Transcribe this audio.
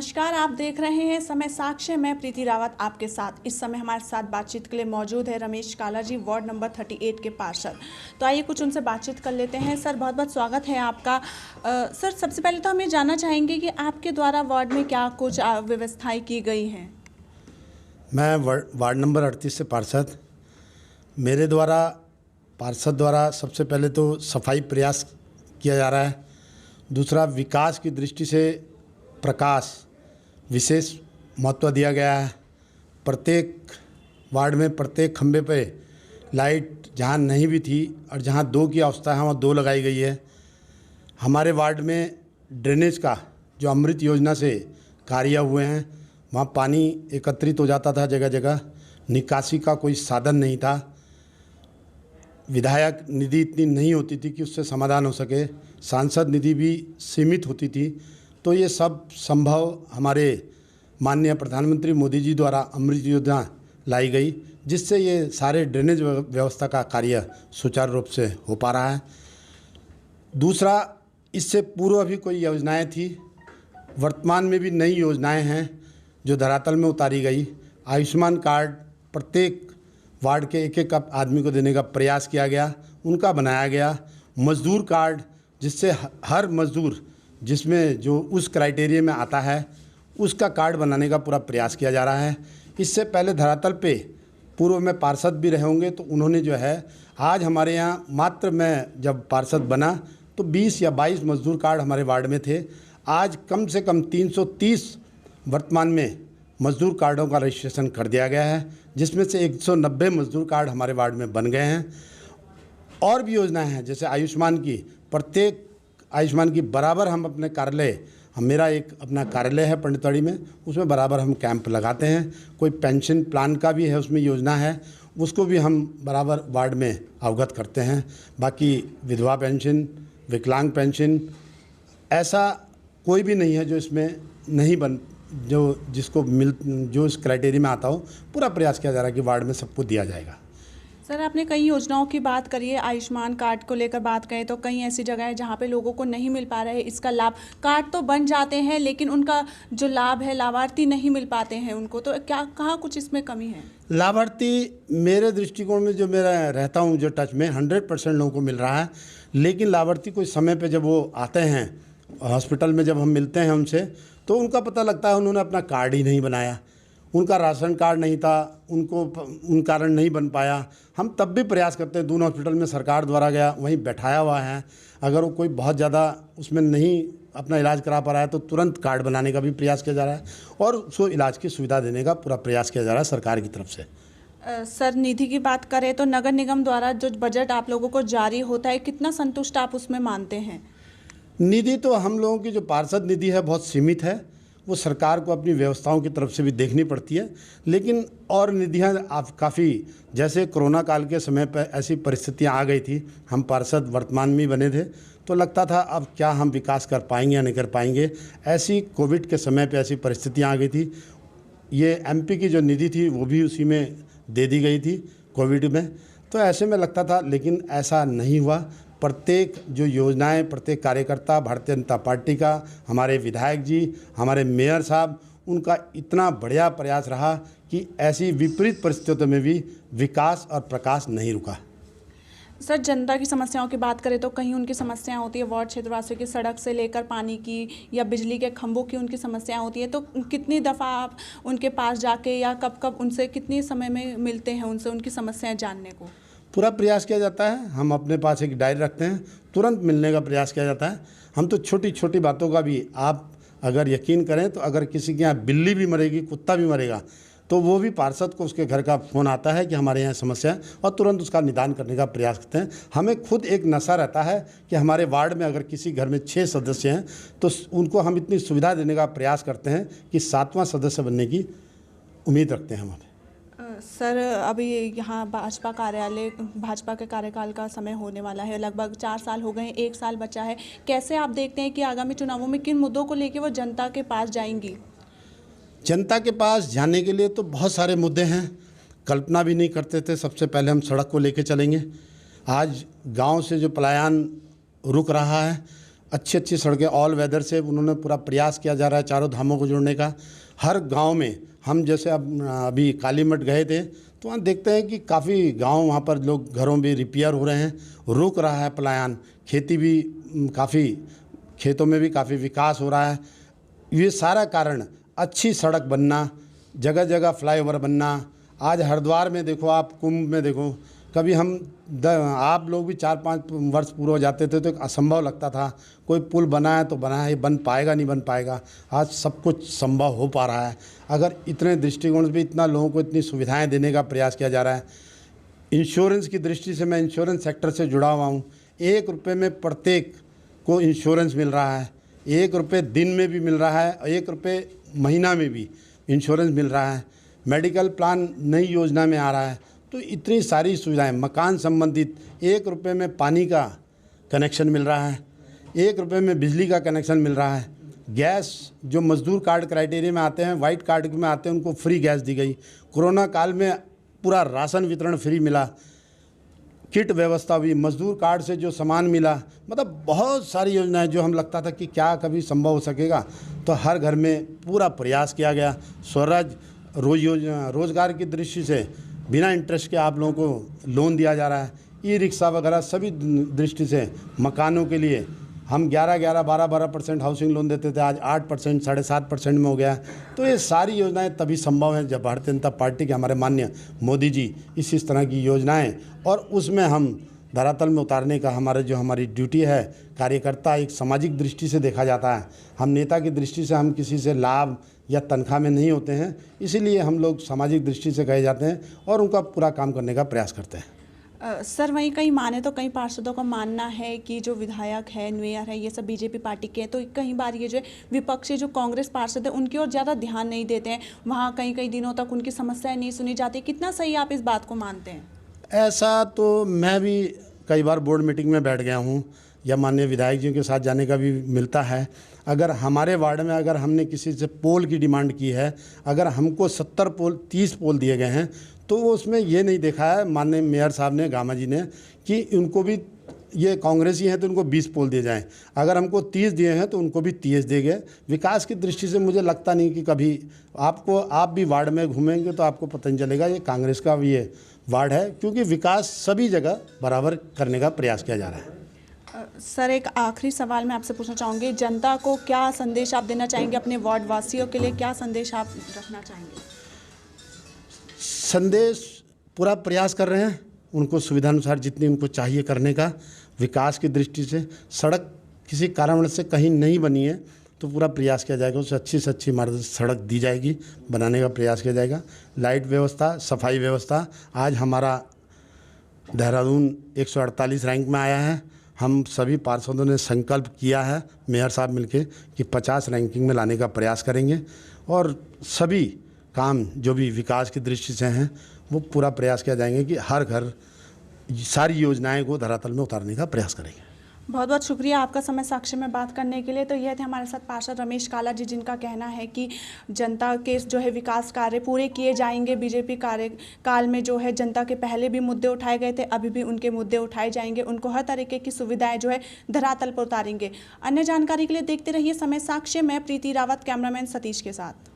नमस्कार, आप देख रहे हैं समय साक्ष्य। मैं प्रीति रावत आपके साथ। इस समय हमारे साथ बातचीत के लिए मौजूद है रमेश काला जी, वार्ड नंबर 38 के पार्षद। तो आइए कुछ उनसे बातचीत कर लेते हैं। सर, बहुत बहुत स्वागत है आपका। सर, सबसे पहले तो हम ये जानना चाहेंगे कि आपके द्वारा वार्ड में क्या कुछ व्यवस्थाएं की गई हैं। मैं वार्ड नंबर 38 से पार्षद। मेरे द्वारा पार्षद द्वारा सबसे पहले तो सफाई प्रयास किया जा रहा है। दूसरा, विकास की दृष्टि से प्रकाश विशेष महत्व दिया गया है। प्रत्येक वार्ड में प्रत्येक खंबे पे लाइट जहाँ नहीं भी थी और जहाँ 2 की अवस्था है वहाँ 2 लगाई गई है। हमारे वार्ड में ड्रेनेज का जो अमृत योजना से कार्य हुए हैं, वहाँ पानी एकत्रित हो जाता था जगह जगह, निकासी का कोई साधन नहीं था। विधायक निधि इतनी नहीं होती थी कि उससे समाधान हो सके, सांसद निधि भी सीमित होती थी। तो ये सब संभव हमारे माननीय प्रधानमंत्री मोदी जी द्वारा अमृत योजना लाई गई, जिससे ये सारे ड्रेनेज व्यवस्था का कार्य सुचारू रूप से हो पा रहा है। दूसरा, इससे पूर्व भी कोई योजनाएं थी, वर्तमान में भी नई योजनाएं हैं जो धरातल में उतारी गई। आयुष्मान कार्ड प्रत्येक वार्ड के एक आदमी को देने का प्रयास किया गया, उनका बनाया गया। मजदूर कार्ड, जिससे हर मजदूर जिसमें जो उस क्राइटेरिया में आता है उसका कार्ड बनाने का पूरा प्रयास किया जा रहा है। इससे पहले धरातल पे पूर्व में पार्षद भी रहे होंगे, तो उन्होंने जो है आज हमारे यहाँ मात्र मैं जब पार्षद बना तो 20 या 22 मजदूर कार्ड हमारे वार्ड में थे। आज कम से कम 330 वर्तमान में मजदूर कार्डों का रजिस्ट्रेशन कर दिया गया है, जिसमें से 190 मजदूर कार्ड हमारे वार्ड में बन गए हैं। और भी योजनाएं हैं, जैसे आयुष्मान की, प्रत्येक आयुष्मान की बराबर हम अपने कार्यालय, मेरा एक अपना कार्यालय है पंडितवाड़ी में, उसमें बराबर हम कैंप लगाते हैं। कोई पेंशन प्लान का भी है, उसमें योजना है, उसको भी हम बराबर वार्ड में अवगत करते हैं। बाकी विधवा पेंशन, विकलांग पेंशन, ऐसा कोई भी नहीं है जो इसमें नहीं जो इस क्राइटेरिया में आता हो। पूरा प्रयास किया जा रहा है कि वार्ड में सबको दिया जाएगा। सर, आपने कई योजनाओं की बात करी है। आयुष्मान कार्ड को लेकर बात करें तो कई ऐसी जगह है जहाँ पे लोगों को नहीं मिल पा रहा है इसका लाभ। कार्ड तो बन जाते हैं लेकिन उनका जो लाभ है, लाभार्थी नहीं मिल पाते हैं उनको। तो क्या कहाँ कुछ इसमें कमी है? लाभार्थी मेरे दृष्टिकोण में, जो मेरा रहता हूँ जो टच में, 100% लोगों को मिल रहा है। लेकिन लाभार्थी कोई समय पे जब वो आते हैं हॉस्पिटल में, जब हम मिलते हैं उनसे, तो उनका पता लगता है उन्होंने अपना कार्ड ही नहीं बनाया, उनका राशन कार्ड नहीं था, उनको उन कारण नहीं बन पाया। हम तब भी प्रयास करते हैं, दोनों हॉस्पिटल में सरकार द्वारा गया, वहीं बैठाया हुआ है। अगर वो कोई बहुत ज़्यादा उसमें नहीं अपना इलाज करा पा रहा है तो तुरंत कार्ड बनाने का भी प्रयास किया जा रहा है और उसको इलाज की सुविधा देने का पूरा प्रयास किया जा रहा है सरकार की तरफ से। सर, निधि की बात करें तो नगर निगम द्वारा जो बजट आप लोगों को जारी होता है, कितना संतुष्ट आप उसमें मानते हैं? निधि तो हम लोगों की जो पार्षद निधि है बहुत सीमित है, वो सरकार को अपनी व्यवस्थाओं की तरफ से भी देखनी पड़ती है। लेकिन और निधियाँ आप काफ़ी, जैसे कोरोना काल के समय पर ऐसी परिस्थितियाँ आ गई थी, हम पार्षद वर्तमान में बने थे, तो लगता था अब क्या हम विकास कर पाएंगे या नहीं कर पाएंगे। ऐसी कोविड के समय पे ऐसी परिस्थितियाँ आ गई थी। ये एमपी की जो निधि थी वो भी उसी में दे दी गई थी कोविड में, तो ऐसे में लगता था, लेकिन ऐसा नहीं हुआ। प्रत्येक जो योजनाएं, प्रत्येक कार्यकर्ता, भारतीय जनता पार्टी का, हमारे विधायक जी, हमारे मेयर साहब, उनका इतना बढ़िया प्रयास रहा कि ऐसी विपरीत परिस्थितियों में भी विकास और प्रकाश नहीं रुका। सर, जनता की समस्याओं की बात करें तो कहीं उनकी समस्याएं होती है, वार्ड क्षेत्रवासियों की, सड़क से लेकर पानी की या बिजली के खंभों की उनकी समस्याएं होती है। तो कितनी दफ़ा आप उनके पास जाके या कब कब उनसे कितनी समय में मिलते हैं, उनसे उनकी समस्याएं जानने को? पूरा प्रयास किया जाता है। हम अपने पास एक डायरी रखते हैं, तुरंत मिलने का प्रयास किया जाता है। हम तो छोटी छोटी बातों का भी, आप अगर यकीन करें तो अगर किसी के यहाँ बिल्ली भी मरेगी, कुत्ता भी मरेगा, तो वो भी पार्षद को उसके घर का फ़ोन आता है कि हमारे यहाँ समस्या है, और तुरंत उसका निदान करने का प्रयास करते हैं। हमें खुद एक नशा रहता है कि हमारे वार्ड में अगर किसी घर में 6 सदस्य हैं तो उनको हम इतनी सुविधा देने का प्रयास करते हैं कि 7वां सदस्य बनने की उम्मीद रखते हैं हमारे। सर, अभी यहाँ भाजपा के कार्यकाल का समय होने वाला है, लगभग 4 साल हो गए हैं, 1 साल बचा है। कैसे आप देखते हैं कि आगामी चुनावों में किन मुद्दों को लेकर वो जनता के पास जाएंगी? जनता के पास जाने के लिए तो बहुत सारे मुद्दे हैं, कल्पना भी नहीं करते थे। सबसे पहले हम सड़क को लेकर चलेंगे। आज गांव से जो पलायन रुक रहा है अच्छी अच्छी सड़कें ऑल वेदर से उन्होंने पूरा प्रयास किया जा रहा है चारों धामों को जोड़ने का। हर गांव में हम जैसे अब अभी कालीमठ गए थे तो वहाँ देखते हैं कि काफ़ी गांव वहाँ पर लोग घरों में रिपेयर हो रहे हैं, रुक रहा है पलायन, खेती भी काफ़ी, खेतों में भी काफ़ी विकास हो रहा है। ये सारा कारण अच्छी सड़क बनना, जगह जगह फ्लाईओवर बनना। आज हरिद्वार में देखो, आप कुंभ में देखो, कभी आप लोग भी 4-5 वर्ष पूर्व हो जाते थे तो एक असंभव लगता था, कोई पुल बना है तो बना है, बन पाएगा नहीं बन पाएगा। आज सब कुछ संभव हो पा रहा है। अगर इतने दृष्टिकोण से भी इतना लोगों को इतनी सुविधाएं देने का प्रयास किया जा रहा है। इंश्योरेंस की दृष्टि से मैं इंश्योरेंस सेक्टर से जुड़ा हुआ हूँ। 1 रुपये में प्रत्येक को इंश्योरेंस मिल रहा है, 1 रुपये दिन में भी मिल रहा है, 1 रुपये महीना में भी इंश्योरेंस मिल रहा है। मेडिकल प्लान नई योजना में आ रहा है। तो इतनी सारी सुविधाएं, मकान संबंधित 1 रुपये में पानी का कनेक्शन मिल रहा है, 1 रुपये में बिजली का कनेक्शन मिल रहा है। गैस जो मजदूर कार्ड क्राइटेरिया में आते हैं, वाइट कार्ड में आते हैं, उनको फ्री गैस दी गई। कोरोना काल में पूरा राशन वितरण फ्री मिला, किट व्यवस्था हुई, मजदूर कार्ड से जो सामान मिला, मतलब बहुत सारी योजनाएं जो हम लगता था कि क्या कभी संभव हो सकेगा, तो हर घर में पूरा प्रयास किया गया। स्वराज रोजगार की दृष्टि से बिना इंटरेस्ट के आप लोगों को लोन दिया जा रहा है। ई रिक्शा वगैरह सभी दृष्टि से मकानों के लिए हम 12% हाउसिंग लोन देते थे, आज 8%, 7.5% में हो गया। तो ये सारी योजनाएं तभी संभव हैं जब भारतीय जनता पार्टी के हमारे माननीय मोदी जी इस तरह की योजनाएं, और उसमें हम धरातल में उतारने का हमारी ड्यूटी है। कार्यकर्ता एक सामाजिक दृष्टि से देखा जाता है, हम नेता की दृष्टि से, हम किसी से लाभ या तनख्वाह में नहीं होते हैं, इसीलिए हम लोग सामाजिक दृष्टि से कहे जाते हैं और उनका पूरा काम करने का प्रयास करते हैं। सर, वहीं कई माने तो कई पार्षदों का मानना है कि जो विधायक है, मेयर है, ये सब बीजेपी पार्टी के हैं, तो कई बार ये जो विपक्षी जो कांग्रेस पार्षद है उनकी ओर ज़्यादा ध्यान नहीं देते हैं, वहाँ कई दिनों तक उनकी समस्याएं नहीं सुनी जाती। कितना सही आप इस बात को मानते हैं? ऐसा तो मैं भी कई बार बोर्ड मीटिंग में बैठ गया हूँ या माननीय विधायक जी के साथ जाने का भी मिलता है। अगर हमारे वार्ड में अगर हमने किसी से पोल की डिमांड की है, अगर हमको 70 पोल 30 पोल दिए गए हैं, तो उसमें ये नहीं देखा है माननीय मेयर साहब ने, गामा जी ने, कि उनको भी ये कांग्रेसी हैं तो उनको 20 पोल दिए जाएं। अगर हमको 30 दिए हैं तो उनको भी 30 देंगे। विकास की दृष्टि से मुझे लगता नहीं कि कभी आप भी वार्ड में घूमेंगे तो आपको पता नहीं चलेगा ये कांग्रेस का ये वार्ड है, क्योंकि विकास सभी जगह बराबर करने का प्रयास किया जा रहा है। सर, एक आखिरी सवाल मैं आपसे पूछना चाहूँगी, जनता को क्या संदेश आप देना चाहेंगे? अपने वार्ड वासियों के लिए क्या संदेश आप रखना चाहेंगे? संदेश पूरा प्रयास कर रहे हैं, उनको सुविधानुसार जितनी उनको चाहिए करने का। विकास की दृष्टि से सड़क किसी कारणवश से कहीं नहीं बनी है तो पूरा प्रयास किया जाएगा, उसे अच्छी से अच्छी सड़क दी जाएगी, बनाने का प्रयास किया जाएगा। लाइट व्यवस्था, सफाई व्यवस्था, आज हमारा देहरादून 148 रैंक में आया है। हम सभी पार्षदों ने संकल्प किया है मेयर साहब मिलके कि 50 रैंकिंग में लाने का प्रयास करेंगे, और सभी काम जो भी विकास की दृष्टि से हैं वो पूरा प्रयास किया जाएंगे कि हर घर सारी योजनाएं को धरातल में उतारने का प्रयास करेंगे। बहुत बहुत शुक्रिया आपका समय साक्षी में बात करने के लिए। तो यह थे हमारे साथ पार्षद रमेश काला जी, जिनका कहना है कि जनता के जो है विकास कार्य पूरे किए जाएंगे। बीजेपी कार्यकाल में जो है जनता के पहले भी मुद्दे उठाए गए थे, अभी भी उनके मुद्दे उठाए जाएंगे, उनको हर तरीके की सुविधाएं जो है धरातल पर उतारेंगे। अन्य जानकारी के लिए देखते रहिए समय साक्षी। मैं प्रीति रावत, कैमरामैन सतीश के साथ।